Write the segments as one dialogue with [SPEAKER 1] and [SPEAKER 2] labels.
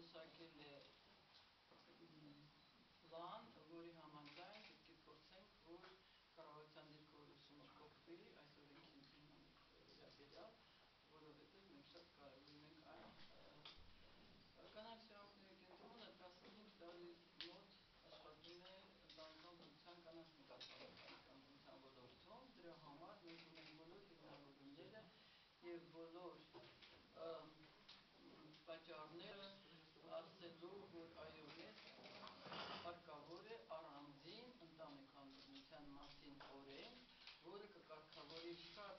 [SPEAKER 1] վերամուսակել է պլան, որի համաձայն պետք է փորձենք, որ կառավարության դիրքորոշումը փոխվի այս օրենքի վերաբերյալ, որովհետև մենք շատ կարևոր ենք այն կանանց իրավունքների կենտրոնը 15 տարի մոտ աշխատում է ընտանեկան բնության կանանց նկատմամբ ընտանեկան բնության ոլորտում, դրա համար մենք ունենք բոլոր հիմնավորումները եւ բոլոր պատճառները ասելու, որ այո, մեզ հարկավոր է առանձին ընտանեկան բնության մասին օրենք, որը կկարգավորի շատ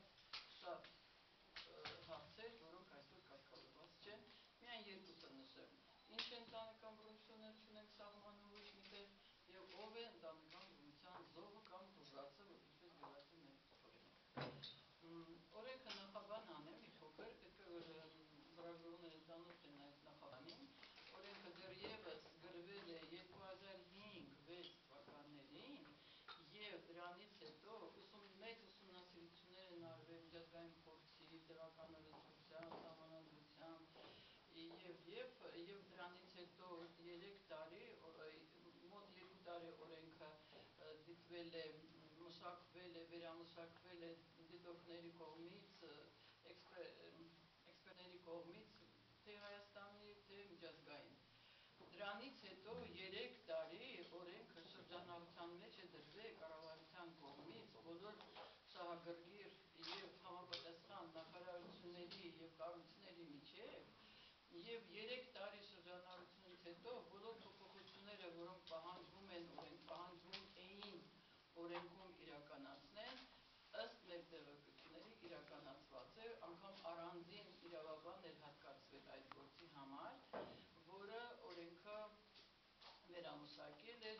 [SPEAKER 1] հարցեր, որոնք այսօր կարգավորված չեն, միայն երկուսը նշեմ, ինչ է ընտանեկան բնությունը չունենք սահմանում ոչ միտեղ եւ ով է ընտանեկան բնության զոհը կամ ուժածը, որ ինչպես գրված է մեր օրենքում։ Օրենքը նախաբան անեմ մի փոքր, պետք է որ լրագրողները ծանոթ են այդ նախաբանին, օրենքը դեռևս գրվել է 2005-6 թվականներին եւ դրանից հետո մեծ ուսումնասիրություններ են արվել միջազգային փորձի, տեղականորոշության, սահմանադրության եւ դրանից հետո 3 տարի, մոտ 2 տարի օրենքը դիտվել է, մշակվել է, վերամշակվել է դիտորդների կողմից, էքսպերտների կողմից, թե Հայաստանի, թե միջազգային։ Դրանից հետո 3 տարի օրենքը շրջանառության մեջ է դրվել կառավարության կողմից բոլոր շահագրգիռ եւ համապատասխան նախարարությունների եւ կառույցների միջեւ եւ 3 տարի շրջանառությունից հետո բոլոր փոփոխությունները, որոնք պահանջվում էին օրենքում իրականացնել, ըստ մեր տեղեկությունների իրականացված է, անգամ առանձին իրավաբան էր հատկացվել այդ գործի համար, որը օրենքը վերամշակել է